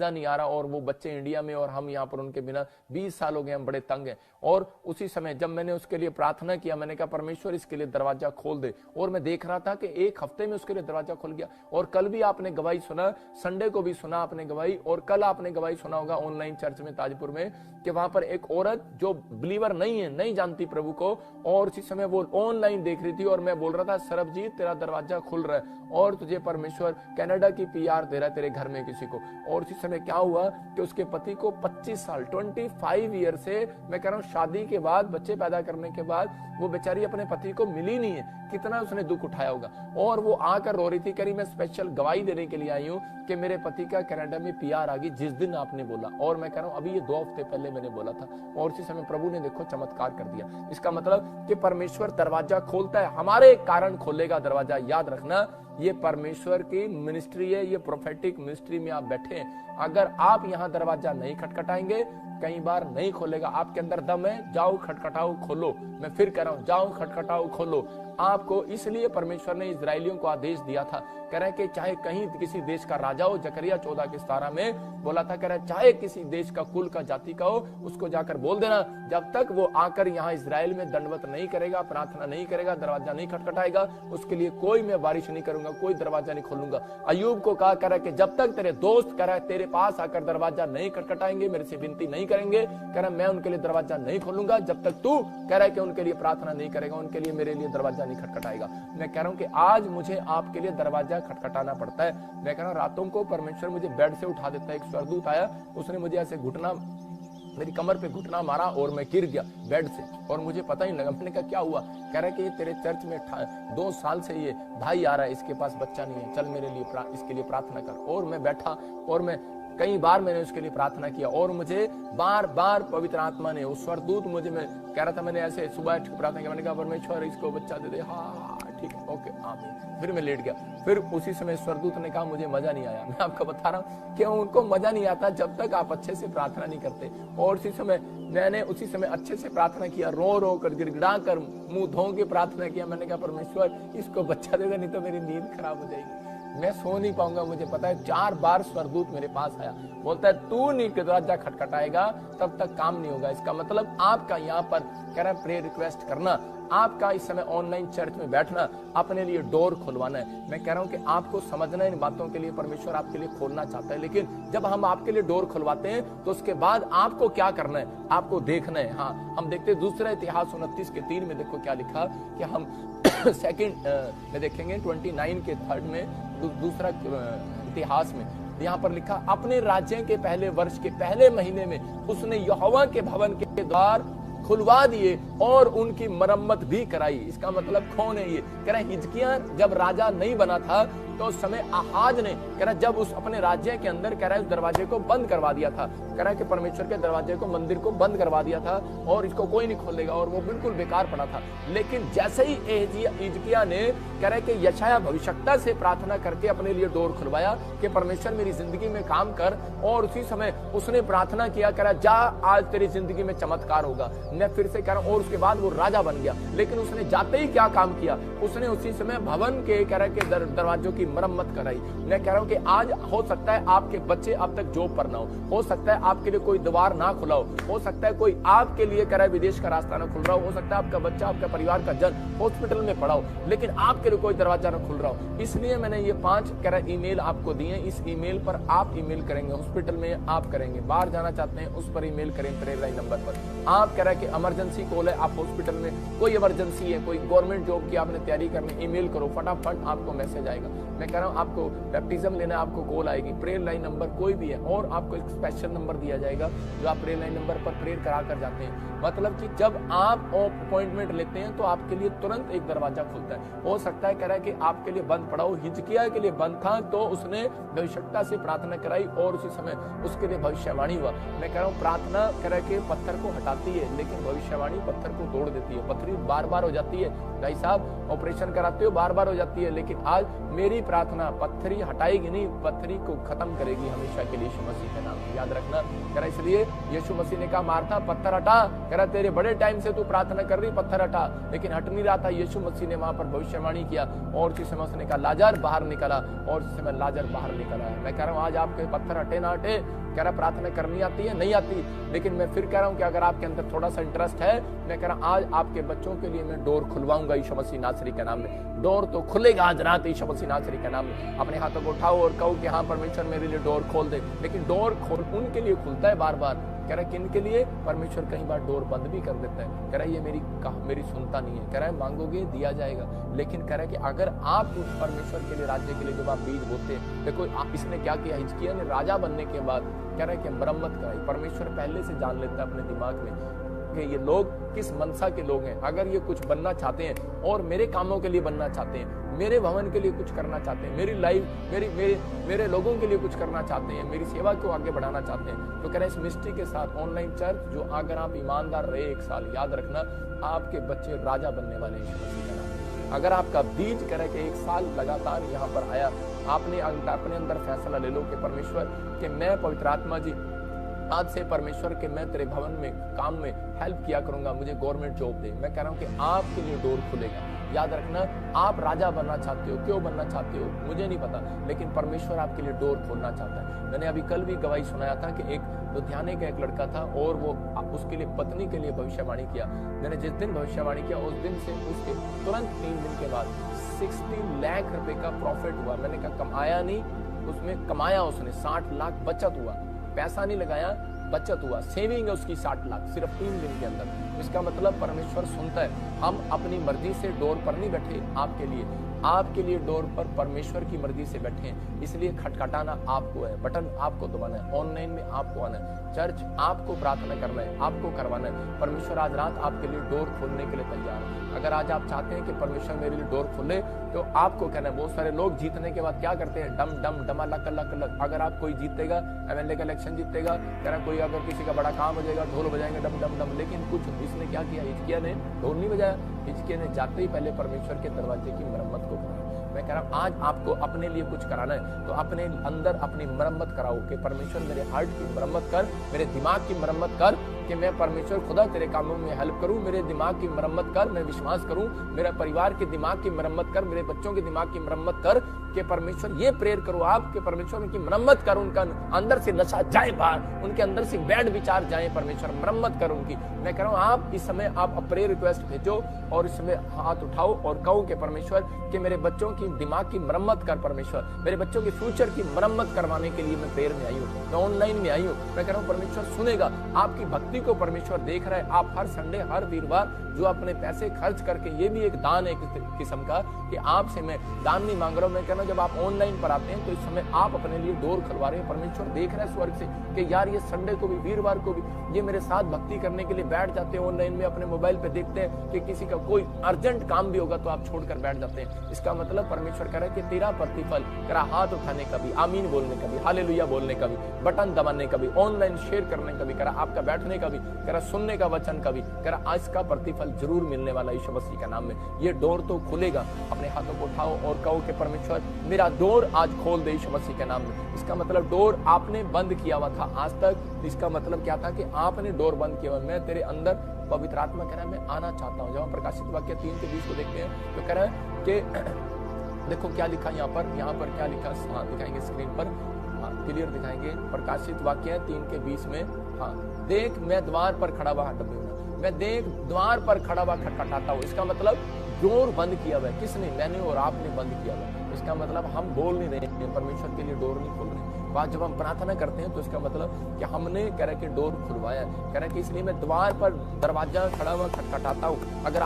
नहीं आ रहा और वो बच्चे इंडिया में और हम यहाँ पर उनके बिना 20 साल हो गए, हम बड़े तंग हैं। और उसी समय जब मैंने उसके लिए प्रार्थना किया, मैंने कहा परमेश्वर इसके लिए दरवाजा खोल दे, और मैं देख रहा था कि एक हफ्ते में उसके लिए दरवाजा खुल गया। और कल भी आपने गवाही सुना, संडे को भी सुना आपने गवाही, और कल आपने गवाही सुना होगा ऑनलाइन चर्च में ताजपुर में, कि वहां पर एक औरत जो बिलीवर नहीं है, नहीं जानती प्रभु को, और उसी समय वो ऑनलाइन देख रही थी और मैं बोल रहा था सरबजीत तेरा दरवाजा खुल रहा है और तुझे परमेश्वर कनाडा की पीआर दे रहा है तेरे घर में किसी को। और उसी समय क्या हुआ कि उसके पति को 25 साल 25 ईयर से, मैं कह रहा हूं शादी के बाद, बच्चे पैदा करने के बाद वो बेचारी अपने पति को मिली नहीं है। कितना उसने दुख उठाया होगा। और वो आकर रो रही थी, करी मैं स्पेशल गवाही देने के लिए आई हूँ कि मेरे पति का कनाडा में पीआर आ गई जिस दिन आपने बोला। और मैं कह रहा हूँ अभी ये 2 हफ्ते पहले मैंने बोला था, और उसी समय प्रभु ने देखो चमत्कार कर दिया। इसका मतलब कि परमेश्वर दरवाजा खोलता है, हमारे कारण खोलेगा दरवाजा। याद रखना, ये परमेश्वर की मिनिस्ट्री है, ये प्रोफेटिक मिनिस्ट्री में आप बैठे हैं। अगर आप यहाँ दरवाजा नहीं खटखटाएंगे, कई बार नहीं खोलेगा। आपके अंदर दम है, जाओ खटखटाओ खोलो। मैं फिर कह रहा हूं, जाओ खटखटाओ खोलो। आपको इसलिए परमेश्वर ने इजरायलियों को आदेश दिया था, कह रहे कि चाहे कहीं किसी देश का राजा हो, जकरिया 14:17 में बोला था, कह रहे चाहे किसी देश का, कुल का, जाति का हो, उसको जाकर बोल देना जब तक वो आकर यहाँ इजराइल में दंडवत नहीं करेगा, प्रार्थना नहीं करेगा, दरवाजा नहीं खटखटाएगा, उसके लिए कोई मैं बारिश नहीं करूंगा, कोई दरवाजा नहीं खोलूंगा। अय्यूब को कहा, कह रहा कि जब तक तेरे दोस्त कह रहा तेरे पास आकर दरवाजा नहीं खटखटाएंगे, मेरे से विनती नहीं करेंगे, कह रहा मैं उनके लिए दरवाजा नहीं खोलूंगा जब तक तू कह रहा है कि उनके लिए प्रार्थना नहीं करेगा, उनके लिए, मेरे लिए दरवाजा नहीं खटखटाएगा। मैं कह रहा हूं कि आज मुझे आपके लिए दरवाजा खटखटाना पड़ता है। मैं कह रहा हूं रातों को परमेश्वर मुझे बेड से उठा देता है। एक स्वर्गदूत आया, उसने मुझे ऐसे घुटना, मेरी कमर पे घुटना मारा और मैं गिर गया बेड से, और मुझे पता ही नहीं लगा। मैंने कहा क्या हुआ? कह रहा है कि ये तेरे चर्च में 2 साल से ये भाई आ रहा है, इसके पास बच्चा नहीं है, चल मेरे लिए इसके लिए प्रार्थना कर। और मैं बैठा और मैं कई बार मैंने उसके लिए प्रार्थना किया, और मुझे बार बार पवित्र आत्मा ने, उस स्वर्गदूत मुझे, मैं कह रहा था, मैंने ऐसे सुबह प्रार्थना किया, मैंने कहा परमेश्वर इसको बच्चा दे दे। हाँ ठीक है, ओके आमीन। फिर मैं लेट गया। फिर उसी समय स्वर्गदूत ने कहा मुझे मजा नहीं आया। मैं आपको बता रहा हूँ कि उनको मजा नहीं आता जब तक आप अच्छे से प्रार्थना नहीं करते। और उसी समय मैंने उसी समय अच्छे से प्रार्थना किया, रो रो कर, गिड़गिड़ा कर, मुंह धो के प्रार्थना किया। मैंने कहा परमेश्वर इसको बच्चा दे दे, नहीं तो मेरी नींद खराब हो जाएगी, मैं सो नहीं पाऊंगा। मुझे पता है 4 बार स्वर्गदूत मेरे पास आया, बोलता है तू नहीं दरवाजा खटखटाएगा तब तक काम नहीं होगा। इसका मतलब आपका यहाँ पर कह रहा है प्रेयर रिक्वेस्ट करना, आपका इस समय ऑनलाइन चर्च में बैठना, अपने लिए डोर खुलवाना है। मैं कह रहा हूं कि आपको समझना है इन बातों के लिए परमेश्वर आपके लिए खोलना चाहता है, लेकिन जब हम आपके लिए डोर खुलवाते हैं तो उसके बाद आपको क्या करना है, आपको देखना है। हाँ, हम देखते हैं दूसरा इतिहास 29:3 में, देखो क्या लिखा कि हम सेकंड में देखेंगे 29 के 3 में, दूसरा इतिहास में यहाँ पर लिखा, अपने राज्य के पहले वर्ष के पहले महीने में उसने यहोवा के भवन के द्वार खुलवा दिए और उनकी मरम्मत भी कराई। इसका मतलब कौन है ये? कह रहा है हिजकिय्याह जब राजा नहीं बना था तो उस समय आहाज ने, कह रहा जब उस अपने राज्य के अंदर, कह रहा है उस दरवाजे को बंद करवा दिया था, कह रहा है कि परमेश्वर के दरवाजे को, मंदिर को बंद करवा दिया था और इसको कोई नहीं खोलेगा, और वो बिल्कुल बेकार पड़ा था। लेकिन जैसे ही हिजकिय्याह ने, कह रहा है कि यशायाह भविष्यवक्ता से प्रार्थना करके अपने लिए डोर खुलवाया कि परमेश्वर मेरी जिंदगी में काम कर, और उसी समय उसने प्रार्थना किया, कह रहा जा आज तेरी जिंदगी में चमत्कार होगा। मैं फिर से कह रहा हूं, और उसके बाद वो राजा बन गया। लेकिन उसने जाते ही क्या काम किया, उसने उसी समय भवन के, कह रहा है कि दरवाजों की मरम्मत कराई। मैं कह रहा हूं कि आज हो सकता है आपके बच्चे अब तक जॉब पर ना हो सकता है आपके लिए कोई द्वार ना खुला हो सकता है कोई आपके लिए, कह रहा है विदेश का रास्ता ना खुल रहा हो सकता है आपका बच्चा, आपका परिवार का जन हॉस्पिटल में पड़ा हो, लेकिन आपके लिए कोई दरवाजा ना खुल रहा हो। इसलिए मैंने ये 5 कह रहा ईमेल आपको दिए। इस ईमेल पर आप ईमेल करेंगे, हॉस्पिटल में आप करेंगे, बाहर जाना चाहते हैं उस पर ईमेल करें, प्रेयर लाइन नंबर पर आप, कह रहा है कि इमरजेंसी कॉल है, आप हॉस्पिटल में कोई इमरजेंसी है, कोई गवर्नमेंट जॉब की आपने तैयारी करनी, ईमेल करो, फटाफट आपको मैसेज आएगा। मैं कह रहा हूं आपको बैप्टिज्म लेना, आपको कॉल आएगी, प्रेयर लाइन नंबर कोई भी है, और आपको एक स्पेशल नंबर दिया जाएगा जो आप प्रेयर लाइन नंबर पर प्रेयर करा कर जाते हैं। मतलब कि जब आप अपॉइंटमेंट लेते हैं तो आपके लिए तुरंत एक दरवाजा खुलता है। हो सकता है, कह रहा है कि आपके लिए बंद पड़ा हो, हिजकिय्याह के लिए बंद था तो उसने भविष्यवक्ता से प्रार्थना कराई और उसी समय उसके लिए भविष्यवाणी हुआ। मैं कह रहा हूँ प्रार्थना, कह रहा है कि पत्थर को हटाती है, लेकिन भविष्यवाणी पत्थर को तोड़ देती है। पथरी बार बार हो जाती है, भाई साहब ऑपरेशन कराते हो बार बार हो जाती है, लेकिन आज मेरी प्रार्थना पत्थरी हटाएगी नहीं, पत्थरी को खत्म करेगी हमेशा के लिए यीशु मसीह के नाम में, याद रखना। कह रहा इसलिए यीशु मसीह ने कहा मार्था पत्थर हटा, कह रहा तेरे बड़े टाइम से तू प्रार्थना कर रही, पत्थर हटा, लेकिन हट नहीं रहा था। यीशु मसीह ने वहां पर भविष्यवाणी किया और उसी समय उसने कहा लाजर बाहर निकला, और उस समय लाजर बाहर निकला है। मैं कह रहा हूँ आज आपके पत्थर हटे ना हटे, कह रहा प्रार्थना करनी आती है नहीं आती, लेकिन मैं फिर कह रहा हूँ कि अगर आपके अंदर थोड़ा सा इंटरेस्ट है, मैं कह रहा हूँ आज आपके बच्चों के लिए मैं डोर खुलवाऊंगा यीशु मसीह नासरी के नाम में। डोर तो खुलेगा आज रात यीशु मसीह नासरी के नाम में। अपने हाथों को उठाओ और कहो कि हाँ परमेश्वर मेरे लिए डोर खोल दे, लेकिन डोर खोल उनके लिए खुलता है बार बार। कह रहा है किन के लिए? परमेश्वर कई बार डोर बंद भी कर देता है। कह रहा है ये मेरी सुनता नहीं है। कह रहा है मांगोगे दिया जाएगा, लेकिन कह रहा है कि अगर आप उस परमेश्वर के लिए, राज्य के लिए जब आप बीज बोते हैं, देखो इसने क्या किया, हिजकिय्याह ने राजा बनने के बाद कह रहा है कि मरम्मत कराई। परमेश्वर पहले से जान लेता है अपने दिमाग में कि ये लोग किस मनसा के लोग हैं। अगर ये कुछ बनना चाहते हैं और मेरे कामों के लिए बनना चाहते हैं, मेरे भवन के लिए कुछ करना चाहते हैं, मेरी लाइफ मेरे लोगों के लिए कुछ करना चाहते हैं, मेरी सेवा को आगे बढ़ाना चाहते हैं, तो कह रहे हैं इस मिस्ट्री के साथ ऑनलाइन चर्च जो अगर आप ईमानदार रहे 1 साल, याद रखना आपके बच्चे राजा बनने वाले हैं यीशु मसीह का नाम। अगर आपका बीज करे कि 1 साल लगातार यहाँ पर आया, आपने अपने अंदर फैसला ले लो कि परमेश्वर कि मैं पवित्र आत्मा जी आज से परमेश्वर के मैं तेरे भवन में काम में हेल्प किया करूंगा, मुझे गवर्नमेंट जॉब दे। मैं कह रहा हूं कि आपके लिए डोर खुलेगा। याद रखना आप राजा बनना चाहते हो, क्यों बनना चाहते हो मुझे नहीं पता, लेकिन परमेश्वर आपके लिए डोर खोलना चाहता है। मैंने अभी कल भी गवाही सुनाया था कि एक लुधियाने का एक लड़का था और वो उसके लिए पत्नी के लिए भविष्यवाणी किया। मैंने जिस दिन भविष्यवाणी किया उस दिन से उसके तुरंत 3 दिन के बाद 60 लाख रुपए का प्रॉफिट हुआ। मैंने कहा कमाया नहीं, उसमें कमाया उसने 60 लाख बचत हुआ, पैसा नहीं लगाया, बचत हुआ, सेविंग है उसकी 60 लाख सिर्फ 3 दिन के अंदर। इसका मतलब परमेश्वर सुनता है। हम अपनी मर्जी से डोर पर नहीं बैठे, आपके लिए डोर पर परमेश्वर की मर्जी से बैठे हैं। इसलिए खटखटाना आपको है, बटन आपको दबाना है, ऑनलाइन में आपको आना है, चर्च आपको प्रार्थना करना है, आपको करवाना है। परमेश्वर आज रात आपके लिए डोर खोलने के लिए तैयार है। अगर आज आप चाहते हैं कि परमेश्वर मेरे लिए डोर खोले, तो आपको कहना है। बहुत सारे लोग जीतने के बाद क्या करते हैं, डम डम डमा लक लक लक। अगर आप कोई जीतेगा, एमएलए का इलेक्शन जीतेगा, कह रहा कोई अगर किसी का बड़ा काम हो जाएगा, ढोल बजाएंगे डम डम डम, लेकिन कुछ इसने क्या किया, हिजकिय्याह ने ढोल नहीं बजाया, हिजकिय्याह ने जाते ही पहले परमेश्वर के दरवाजे की मरम्मत को कराया। मैं कह रहा हूं आज आपको अपने लिए कुछ कराना है तो अपने अंदर अपनी मरम्मत कराओ कि परमेश्वर मेरे हार्ट की मरम्मत कर, मेरे दिमाग की मरम्मत कर कि मैं परमेश्वर खुदा तेरे कामों में हेल्प करूं। मेरे दिमाग की मरम्मत कर, मैं विश्वास करूं। मेरा परिवार के दिमाग की मरम्मत कर, मेरे बच्चों के दिमाग की मरम्मत कर कि परमेश्वर ये प्रेयर करो आप कि परमेश्वर उनकी मरम्मत कर, उनका अंदर से नशा जाए बाहर, उनके अंदर से बैड विचार जाए, परमेश्वर मरम्मत कर उनकी। मैं कह रहा हूं आप इस समय आप प्रेयर रिक्वेस्ट भेजो और इस समय हाथ उठाओ और कहो कि परमेश्वर कि मेरे बच्चों की दिमाग की मरम्मत कर, परमेश्वर मेरे बच्चों के फ्यूचर की मरम्मत करवाने के लिए मैं प्रेयर में आई हूँ, मैं ऑनलाइन में आई हूँ। मैं कह रहा हूँ परमेश्वर सुनेगा आपकी भक्ति को, परमेश्वर देख रहा है। आप हर संडे हर वीरवार जो अपने पैसे खर्च करके, ये भी एक दान है एक किस्म का कि आपसे मैं दान नहीं मांग रहा हूं। मैं कह रहा हूं जब आप ऑनलाइन पर आते हैं तो इस समय आप अपने लिए डोर खुलवा रहे हैं। परमेश्वर देख रहा है स्वर्ग से कि यार ये संडे को भी वीरवार को भी ये मेरे साथ भक्ति करने के लिए बैठ जाते हैं ऑनलाइन में, अपने मोबाइल पे देखते हैं कि किसी का कोई अर्जेंट काम भी होगा तो आप छोड़कर बैठ जाते हैं। इसका मतलब परमेश्वर कह रहा है कि तेरा प्रतिफल, करा हाथ उठाने का भी, आमीन बोलने का भी, हालेलुया बोलने का भी, बटन दबाने का भी, ऑनलाइन शेयर करने का भी, करा आपका बैठने का भी, करा सुनने का वचन का भी, करा आज का प्रतिफल जरूर मिलने वाला यीशु मसीह का नाम में। ये डोर तो खुलेगा। अपने हाथों को उठाओ और कहो कि परमेश्वर मेरा डोर आज खोल दे यीशु मसीह के नाम में। इसका मतलब डोर आपने बंद किया हुआ था आज तक। इसका मतलब क्या था कि आपने डोर बंद किया हुआ। मैं तेरे अंदर, पवित्र आत्मा कह रहा है मैं आना चाहता हूँ। जब हम प्रकाशित वाक्य 3:20 को देखते हैं तो कह रहा है कि देखो क्या लिखा यहाँ पर क्या लिखा, हाँ दिखाएंगे स्क्रीन पर, हाँ क्लियर दिखाएंगे। प्रकाशित वाक्य 3:20 में, हाँ देख मैं द्वार पर खड़ा हुआ, मैं देख द्वार पर खड़ा हुआ खटखटाता हूँ। इसका मतलब डोर बंद किया हुआ है। किसने? मैंने और आपने बंद किया हुआ है। इसका मतलब हम बोल नहीं रहे, परमेश्वर के लिए डोर नहीं खोल रहे। बात जब हम प्रार्थना करते हैं तो इसका मतलब कि हमने कह रहे कि डोर खुलवाया, कह रहे कि इसलिए मैं द्वार पर दरवाजा खड़ा हुआ खटखटाता हूँ। अगर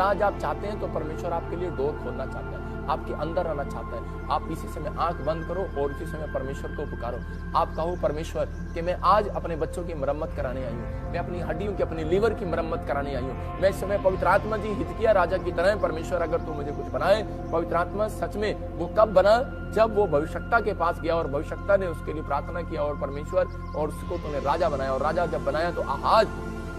आज आप चाहते हैं तो परमेश्वर आपके लिए डोर खोलना चाहता है, आपके अंदर आना चाहता है। आप इसी समय आंख बंद करो और इसी समय परमेश्वर को पुकारो। आप कहो परमेश्वर कि मैं आज अपने बच्चों की मरम्मत कराने आई हूँ, मैं अपनी हड्डियों की, अपनी लीवर की मरम्मत कराने आई हूँ। मैं इस समय पवित्र आत्मा जी हिजकिय्याह राजा की तरह, परमेश्वर अगर तू मुझे कुछ बनाए, पवित्र आत्मा सच में वो कब बना, जब वो भविष्यवक्ता के पास गया और भविष्यवक्ता ने उसके लिए प्रार्थना किया और परमेश्वर और उसको तूने राजा बनाया। और राजा जब बनाया तो आज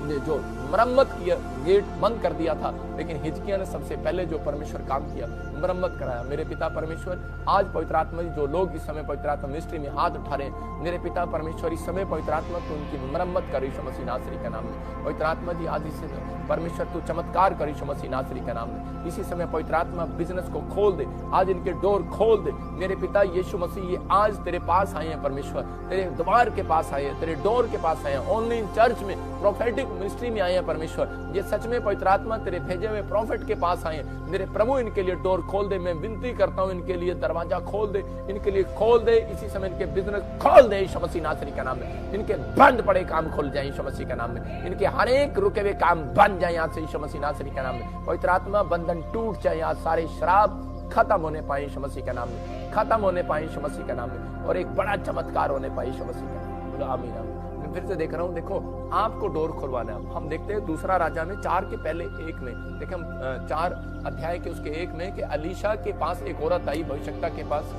ने जो मरम्मत किया, गेट बंद कर दिया था, लेकिन हिजकिय्याह ने सबसे पहले जो परमेश्वर काम किया, मरम्मत कराया। मेरे पिता परमेश्वर, आज पवित्र आत्मा जी जो लोग इस समय पवित्र आत्मा मिनिस्ट्री में हाथ उठा रहे हैं, मेरे पिता परमेश्वर इस समय पवित्र आत्मा तू उनकी मरम्मत कर यीशु मसीह नासरी का नाम में। पवित्र आत्मा जी आज इस परमेश्वर तू चमत्कार कर यीशु मसीह नासरी का नाम में। इसी समय पवित्र आत्मा बिजनेस को खोल दे, आज इनके डोर खोल दे। मेरे पिता यीशु मसीह ये आज तेरे पास आए हैं परमेश्वर, तेरे द्वार के पास आए हैं, तेरे डोर के पास आए हैं, ऑनलाइन चर्च में प्रोफेटिक मिनिस्ट्री में आए हैं परमेश्वर। ये सच में पवित्र आत्मा तेरे भेजे हुए प्रॉफिट के पास आए हैं। मेरे प्रभु इनके लिए डोर खोल दे, मैं विनती करता हूं इनके लिए दरवाजा खोल दे, इनके लिए खोल दे। इसी समय इनके बिजनेस खोल दे यीशु मसीह नासरी का नाम में। इनके बंद पड़े काम खुल जाए यीशु मसीह का नाम में। इनके हर एक रुके हुए काम बन जाए आज से यीशु मसीह नासरी का नाम में। पवित्र आत्मा बंधन टूट जाए, आज सारे शराब खत्म होने पाए यीशु मसीह का नाम में, खत्म होने पाए यीशु मसीह का नाम में, और एक बड़ा चमत्कार होने पाए यीशु मसीह का नाम में। बोलो आमीन आमीन। मैं फिर से देख रहा हूँ, देखो आपको डोर खुलवाना है। हम देखते हैं दूसरा राजा में 4 के पहले 1 में, देखिए हम 4 अध्याय के उसके 1 में कि अलीशा के पास एक औरत आई भविष्यता के पास,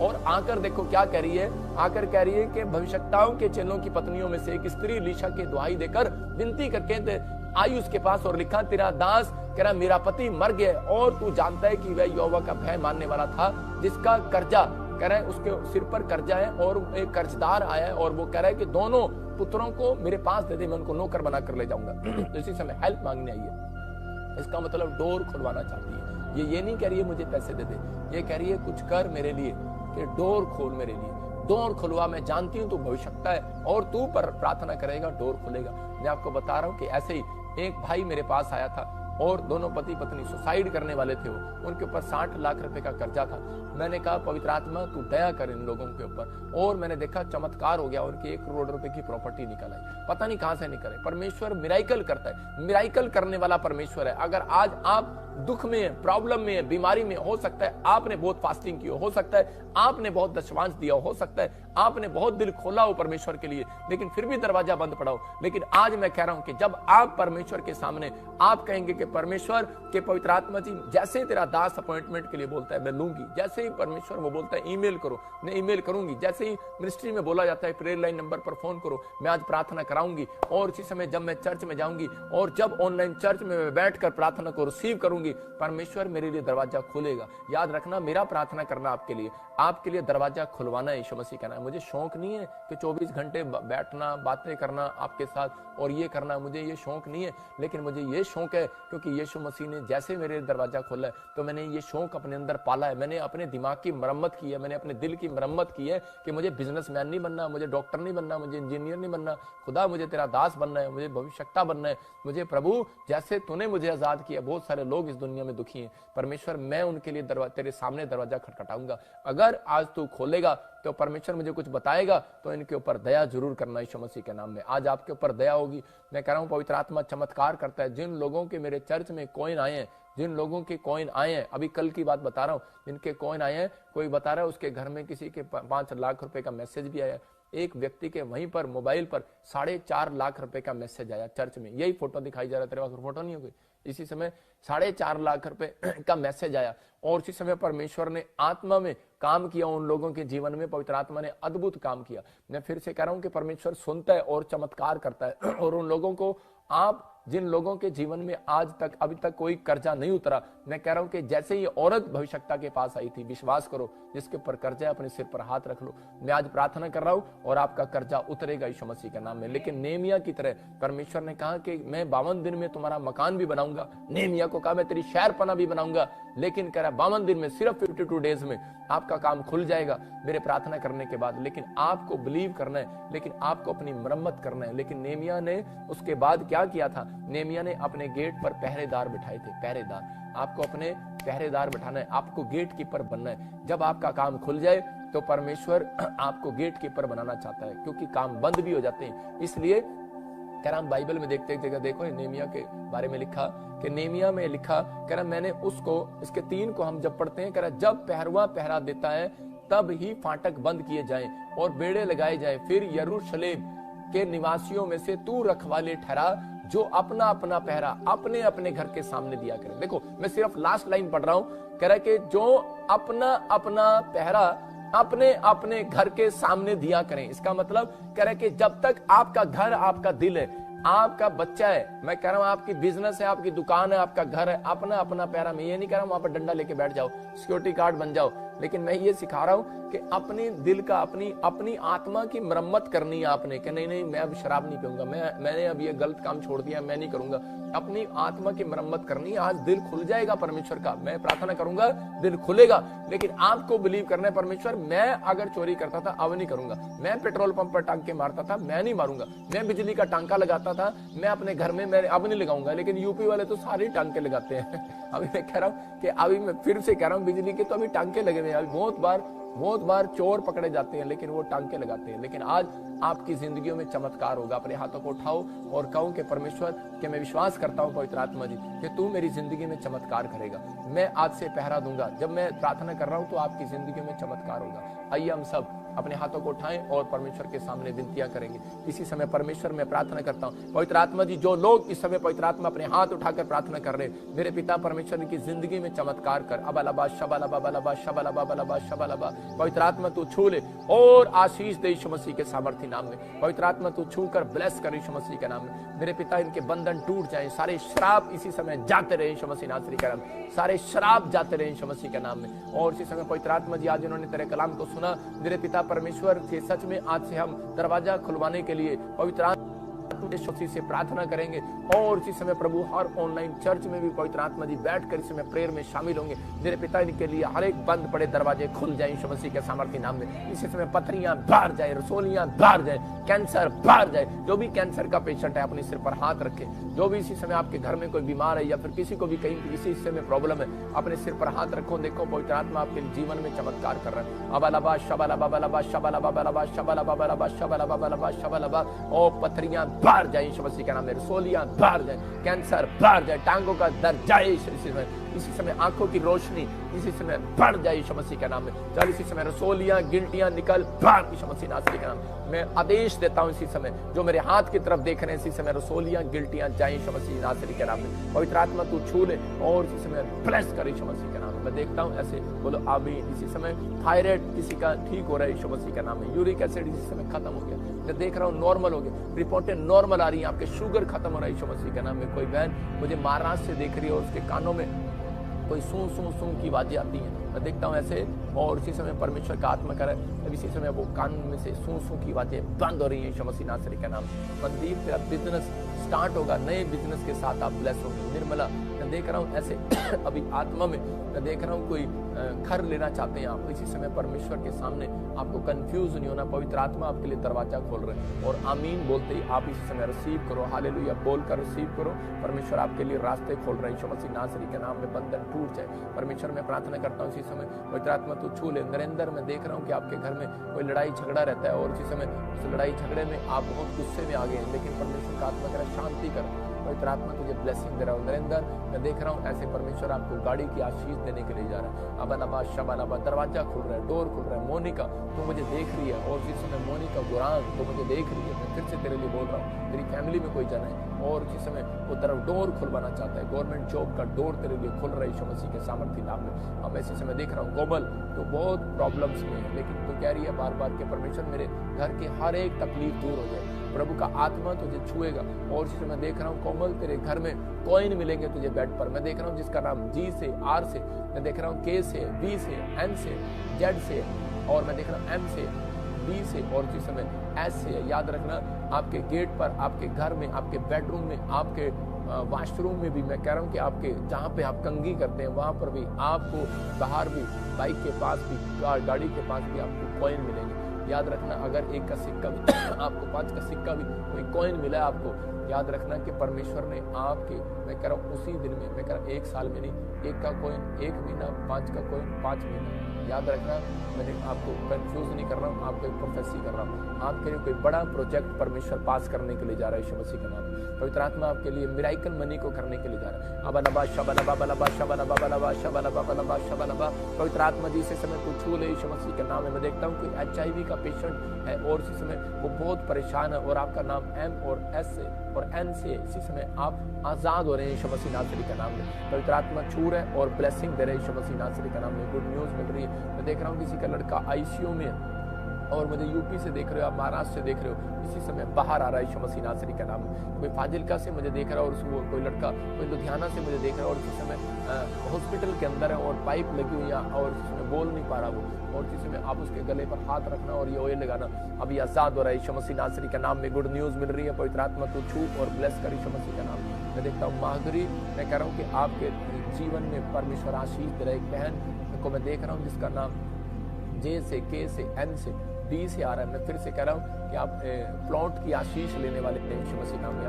और आकर देखो क्या कह रही है, आकर कह रही है कि भविष्यताओं के चेलों की पत्नियों में से एक स्त्री अलीशा के दुहाई देकर विनती करके आई उसके पास और लिखा, तेरा दास कह रहा मेरा पति मर गया, और तू जानता है कि वह यहोवा का भय मानने वाला था, जिसका कर्जा कह रहा है उसके सिर पर कर्जा है, और एक कर्जदार आया है और वो कह रहा है कि दोनों पुत्रों को मेरे पास दे दे, मैं उनको नौकर बना कर ले जाऊंगा। तो इसी समय हेल्प मांगने आई है। इसका मतलब डोर खुलवाना चाहती है। ये नहीं कह रही है मुझे पैसे दे दे, ये कह रही है कुछ कर मेरे लिए, कि डोर खोल मेरे लिए, डोर खुलवा। मैं जानती हूँ तू भविष्यता है और तू पर प्रार्थना करेगा, डोर खुलेगा। मैं आपको बता रहा हूँ कि ऐसे ही एक भाई मेरे पास आया था, और दोनों पति पत्नी सुसाइड करने वाले थे, वो उनके ऊपर 60 लाख रुपए का कर्जा था। मैंने कहा पवित्र आत्मा तू दया कर इन लोगों के ऊपर, और मैंने देखा चमत्कार हो गया, उनकी 1 करोड़ रुपए की प्रॉपर्टी निकल आई। पता नहीं कहां से निकले। परमेश्वर मिराइकल करता है, मिराइकल करने वाला परमेश्वर है। अगर आज आप दुख में, प्रॉब्लम में, बीमारी में, हो सकता है आपने बहुत फास्टिंग की हो सकता है आपने बहुत दशवांश दिया हो सकता है आपने बहुत दिल खोला हो परमेश्वर के लिए, लेकिन फिर भी दरवाजा बंद पड़ा हो। लेकिन आज मैं कह रहा हूं कि जब आप परमेश्वर के सामने आप कहेंगे कि परमेश्वर के पवित्र आत्मा जी, जैसे ही तेरा दास अपॉइंटमेंट के लिए बोलता है मैं लूंगी, जैसे ही परमेश्वर वो बोलता है ईमेल करो, मैं ईमेल करूंगी, जैसे ही मिनिस्ट्री में बोला जाता है प्रेयर लाइन नंबर पर फोन करो, मैं आज प्रार्थना कराऊंगी। और इसी समय जब मैं चर्च में जाऊंगी और जब ऑनलाइन चर्च में मैं बैठकर प्रार्थना को रिसीव करूंगी, परमेश्वर मेरे लिए दरवाजा खोलेगा। याद रखना, मेरा प्रार्थना करना आपके लिए दरवाजा खुलवाना है यीशु मसीह का नाम। मुझे शौक नहीं है कि 24 घंटे बैठना, बातें करना आपके साथ और ये करना, मुझे ये शौक नहीं है, लेकिन मुझे ये शौक है क्योंकि यीशु मसीह ने जैसे मेरे दरवाजा खोला है तो मैंने ये शौक अपने अंदर पाला है। मैंने अपने दिमाग की मरम्मत की है, मैंने अपने दिल की मरम्मत की है कि मुझे बिजनेसमैन नहीं बनना, मुझे डॉक्टर नहीं बनना, मुझे इंजीनियर नहीं बनना, खुदा मुझे तेरा दास बनना है, मुझे भविष्यता बनना है। मुझे प्रभु जैसे तूने मुझे आजाद किया, बहुत सारे लोग इस दुनिया में दुखी हैं परमेश्वर, मैं उनके लिए तेरे सामने दरवाजा खटखटाऊंगा। अगर आज तू खोलेगा तो परमेश्वर मुझे कुछ बताएगा तो इनके ऊपर दया जरूर करना यीशु मसीह के नाम में। आज आपके ऊपर दया होगी। मैं कह रहा हूं पवित्र आत्मा चमत्कार करता है। जिन लोगों के मेरे चर्च में कॉइन आए हैं, जिन लोगों के कॉइन आए हैं, अभी कल की बात बता रहा हूं, जिनके कॉइन आए हैं, कोई बता रहा है उसके घर में किसी के 5 लाख रुपए का मैसेज भी आया। एक व्यक्ति के वहीं पर मोबाइल पर 4.5 लाख रुपए का मैसेज आया चर्च में। यही फोटो दिखाई जा रहा है, तेरे पास फोटो नहीं हो गई? इसी समय 4.5 लाख रुपए का मैसेज आया और उसी समय परमेश्वर ने आत्मा में काम किया उन लोगों के जीवन में। पवित्र आत्मा ने अद्भुत काम किया। मैं फिर से कह रहा हूं कि परमेश्वर सुनता है और चमत्कार करता है। और उन लोगों को, आप जिन लोगों के जीवन में आज तक अभी तक कोई कर्जा नहीं उतरा, मैं कह रहा हूं कि जैसे ही औरत भविष्यता के पास आई थी, विश्वास करो, जिसके ऊपर कर्जा है अपने सिर पर हाथ रख लो। मैं आज प्रार्थना कर रहा हूं और आपका कर्जा उतरेगा यीशु मसीह के नाम में। लेकिन नेमिया की तरह परमेश्वर ने कहा कि मैं 52 दिन में तुम्हारा मकान भी बनाऊंगा। नेमिया को कहा मैं तेरी शहरपना भी बनाऊंगा, लेकिन कह रहा 52 दिन में, सिर्फ 52 डेज में आपका काम खुल जाएगा मेरे प्रार्थना करने के बाद। लेकिन आपको बिलीव करना है, लेकिन आपको अपनी मरम्मत करना है। लेकिन नेमिया ने उसके बाद क्या किया था? नेमिया ने अपने गेट पर पहरेदार बिठाए थे। पहरेदार, आपको अपने पहरेदार बिठाना है, आपको गेट कीपर बनना है। जब आपका काम खुल जाए तो परमेश्वर आपको गेट कीपर बनाना चाहता है, क्योंकि काम बंद भी हो जाते हैं। इसलिए कह रहा हम बाइबल में देखते एक जगह देखो नेमिया के बारे में लिखा कि नेमिया में लिखा, कह रहा मैंने उसको, इसके 3 को हम जब पढ़ते हैं, कह रहा जब पहरुआ पहरा देता है तब ही फाटक बंद किए जाएं और बेड़े लगाए जाएं, फिर यरूशलेम के निवासियों में से तू रखवाले ठहरा जो अपना अपना पहरा अपने अपने घर के सामने दिया करे। देखो मैं सिर्फ लास्ट लाइन पढ़ रहा हूं, कह रहा कि जो अपना अपना पहरा अपने अपने घर के सामने दिया करें। इसका मतलब कह रहा कि जब तक आपका घर, आपका दिल है, आपका बच्चा है, मैं कह रहा हूं आपकी बिजनेस है, आपकी दुकान है, आपका घर है, अपना अपना प्यारा। मैं ये नहीं कह रहा हूं वहां पर डंडा लेके बैठ जाओ, सिक्योरिटी गार्ड बन जाओ, लेकिन मैं ये सिखा रहा हूं कि अपने दिल का, अपनी आत्मा की मरम्मत करनी है आपने, कि नहीं मैं अब शराब नहीं पीऊंगा, मैंने अब ये गलत काम छोड़ दिया, मैं नहीं करूंगा। अपनी आत्मा की मरम्मत करनी है। आज दिल खुल जाएगा परमेश्वर का, मैं प्रार्थना करूंगा दिल खुलेगा। लेकिन आपको बिलीव करना है, परमेश्वर मैं अगर चोरी करता था अब नहीं करूंगा, मैं पेट्रोल पंप पर टांके मारता था मैं नहीं मारूंगा, मैं बिजली का टांका लगाता था मैं अपने घर में मैं अब नहीं लगाऊंगा। लेकिन यूपी वाले तो सारे टांके लगाते हैं। अभी मैं कह रहा हूं कि अभी मैं फिर से कह रहा हूं, बिजली के तो अभी टांके लगे हुए हैं। अभी बहुत बार चोर पकड़े जाते हैं लेकिन वो टांके लगाते हैं। लेकिन आज आपकी जिंदगियों में चमत्कार होगा। अपने हाथों को उठाओ और कहो कि परमेश्वर कि मैं विश्वास करता हूं पवित्र आत्मा जी कि तू मेरी जिंदगी में चमत्कार करेगा। मैं आज से पहरा दूंगा, जब मैं प्रार्थना कर रहा हूं तो आपकी जिंदगी में चमत्कार होगा। आइए हम सब अपने हाथों को उठाएं और परमेश्वर के सामने विनतियां करेंगे। इसी समय परमेश्वर में प्रार्थना करता हूं पवित्र आत्मा जी, जो लोग इस समय पवित्र आत्मा अपने हाथ उठाकर प्रार्थना कर रहे हैं, मेरे पिता परमेश्वर की जिंदगी में चमत्कार कर। अबलबा शबलबा बलबा शबलबा बलबा शबलबा, पवित्र आत्मा तू छू ले और आशीष दे यीशु मसीह के सामर्थ्य नाम में। पवित्र आत्मा तू छू कर ब्लेस कर यीशु मसीह के नाम में। मेरे पिता इनके बंधन टूट जाएं, सारे श्राप इसी समय जाते रहे यीशु मसीह नासरी के नाम में, सारे श्राप जाते रहे यीशु मसीह के नाम में। और इसी समय पवित्र आत्मा जी आज इन्होंने तेरे कलाम को सुना, मेरे पिता परमेश्वर थे सच में आज से हम दरवाजा खुलवाने के लिए पवित्र मसीह से प्रार्थना करेंगे। और इसी समय प्रभु हर ऑनलाइन चर्च में भी पवित्र आत्मा जी बैठकर इस समय प्रेयर में शामिल होंगे। मेरे पिता इनके लिए हर एक बंद पड़े दरवाजे खुल जाए यीशु मसीह के सामर्थ्य नाम में। इसी समय पथरियां बाहर जाए, रसोलियां बाहर जाए, कैंसर बाहर जाए। जो भी कैंसर का पेशेंट है अपने सिर पर हाथ रखे, जो भी इसी समय आपके घर में कोई बीमार है या फिर किसी को भी कहीं किसी हिस्से में प्रॉब्लम है, अपने सिर पर हाथ रखो। देखो पवित्र आत्मा आपके जीवन में चमत्कार कर रहा है। अबलबा शबलबा बलबा शबलबा बलबा शबलबा बलबा शबलबा बलबा शबलबा, और पथरियां बाहर जाए यीशु मसीह का नाम में, रसोलियां बाहर जाए, कैंसर बाहर जाए, टांगों का दर्द जाए इसी समय आंखों की रोशनी इसी समय बढ़ जाए यीशु मसीह के नाम में। चल इसी समय रसोलियां गिल्टियां निकल बाहर यीशु मसीह नासरी के नाम में। मैं आदेश देता हूं इसी समय जो मेरे हाथ की तरफ देख रहे हैं, इसी समय रसोलियां गिल्टियां जाए यीशु मसीह नासरी के नाम में। पवित्र आत्मा तू छू ले और इसी समय ब्लेस कर यीशु मसीह के नाम में। मैं देखता हूं ऐसे बोलो आमीन। इसी समय थायराइड किसी का ठीक हो रहा है यीशु मसीह के नाम में। यूरिक एसिड इसी समय खत्म हो गया, मैं देख रहा हूं नॉर्मल हो गया, रिपोर्टें नॉर्मल आ रही है। आपके शुगर खत्म हो रहा है यीशु मसीह के नाम में। कोई बहन मुझे महाराष्ट्र से देख रही है और उसके कानों में कोई सूं सूं सूं की आवाजें आती हैं, मैं देखता हूं ऐसे। और इसी समय परमेश्वर का आत्मा करे, अब इसी समय वो कान में से सूं सूं की आवाजें बंद हो रही हैं यीशु मसीह नासरी के नाम। मनदीप तेरा बिजनेस स्टार्ट होगा, नए बिजनेस के साथ आप ब्लेस होंगे। निर्मला मैं देख रहा हूँ ऐसे अभी आत्मा में मैं देख रहा हूँ कोई घर लेना चाहते हैं आप, इसी समय परमेश्वर के सामने आपको कंफ्यूज नहीं होना, पवित्र आत्मा आपके लिए दरवाजा खोल रहे हैं। और आमीन बोलते ही आप इसी समय रिसीव करो, हालेलुया बोलकर रिसीव करो। परमेश्वर आपके लिए रास्ते खोल रहे हैं यीशु मसीह नासरी के नाम में। बंधन टूट जाए। परमेश्वर मैं प्रार्थना करता हूँ इसी समय पवित्र आत्मा तू छू ले। नरेंद्र मैं देख रहा हूँ कि आपके घर में कोई लड़ाई झगड़ा रहता है और इसी समय उस लड़ाई झगड़े में आप बहुत गुस्से में आ गए हैं, लेकिन परमेश्वर का आत्मा कह रहा है शांति कर, पवित्र आत्मा तुझे ब्लेसिंग दे रहा हूँ। नरेंद्र मैं देख रहा हूँ ऐसे परमेश्वर आपको गाड़ी की आशीष देने के लिए जा रहा है। अबलबा शबलबा दरवाजा खुल रहा है, डोर खुल रहा है। मोनिका तो मुझे देख रही है और इसी समय मोनिका गुरान तो मुझे देख रही है। मैं फिर से तेरे लिए बोल रहा हूँ, तेरी फैमिली में कोई जन है और इसी समय वो तरफ डोर खुलवाना चाहता है। गवर्नमेंट जॉब का डोर तेरे लिए खुल रहा है यीशु मसीह के सामर्थ्य नाम में। अब इसी समय देख रहा हूँ कोमल तो बहुत प्रॉब्लम्स में है, लेकिन तू कह रही है बार बार के परमेश्वर मेरे घर की हर एक तकलीफ दूर हो जाए, प्रभु का आत्मा तुझे छुएगा। और इसी समय देख रहा हूँ कोमल तेरे घर में कॉइन मिलेंगे तुझे बेड पर। मैं देख रहा हूँ जिसका नाम जी से, आर से, मैं देख रहा हूँ के से, बी से, एन से, जेड से, और मैं देख रहा हूँ एम से, बी से, और इसी समय एस से। याद रखना आपके गेट पर, आपके घर में, आपके बेडरूम में, आपके वॉशरूम में भी, मैं कह रहा हूँ कि आपके जहाँ पे आप कंघी करते हैं वहां पर भी, आपको बाहर भी, बाइक के पास भी, गाड़ी के पास भी आपको कॉइन मिलेंगे। याद रखना अगर एक का सिक्का भी आपको 5 का सिक्का भी कोई कॉइन मिला है आपको, याद रखना कि परमेश्वर ने आपके, मैं कह रहा हूँ उसी दिन में, मैं कह रहा हूँ 1 साल में नहीं, 1 का कॉइन 1 महीना, 5 का कॉइन 5 महीना। याद रखना मैंने आपको कंफ्यूज नहीं कर रहा हूँ, आपको एक प्रोफेसी कर रहा हूँ। आपके लिए कोई बड़ा प्रोजेक्ट परमेश्वर पास करने के लिए जा रहा है यीशु मसीह के नाम। पवित्र आत्मा आपके लिए मिराइकल मनी को करने के लिए जा रहा है। अबलबा शबलबा बलबा शबलबा बलबा शबलबा बलबा शबलबा, पवित्र आत्मा जी से समय तू छू ले यीशु मसीह के नाम में। मैं देखता हूँ कोई HIV का पेशेंट है और इसी समय वो बहुत परेशान है और आपका नाम M और S से और N से, इसी समय आप आजाद हो रहे हैं यीशु मसीह नासरी के नाम में। पवित्र आत्मा छू रहे और ब्लेसिंग दे रहे हैं यीशु मसीह नासरी के नाम में। गुड न्यूज मिल रही है। मैं देख रहा हूँ किसी का लड़का ICU में और मुझे यूपी से देख रहे हो, आप महाराष्ट्र से देख रहे हो, इसी समय बाहर आ रहा है यीशु मसीह नासरी का नाम। कोई फाजिलका से मुझे देख रहा है और उसको कोई लड़का कोई लुधियाना से मुझे देख रहा है और इसी समय हॉस्पिटल के अंदर है और पाइप लगी हुई है और इसी समय बोल नहीं पा रहा वो, और इसी समय आप उसके गले पर हाथ रखना और ये ऑयल लगाना, अभी आजाद हो रहा है यीशु मसीह नासरी का नाम में। गुड न्यूज मिल रही है, पवित्र आत्मा को छू और ब्लेस कर यीशु मसीह का नाम। मैं देखता हूँ माहगरी, मैं कह रहा हूँ कि आपके जीवन में परमेश्वर आशीष दे रहा है। एक बहन को मैं देख रहा हूँ जिसका नाम जे से, के से, एन से, डी से आ रहा है। मैं फिर से कह रहा हूँ कि आप प्लॉट की आशीष लेने वाले यीशु मसीह नाम में।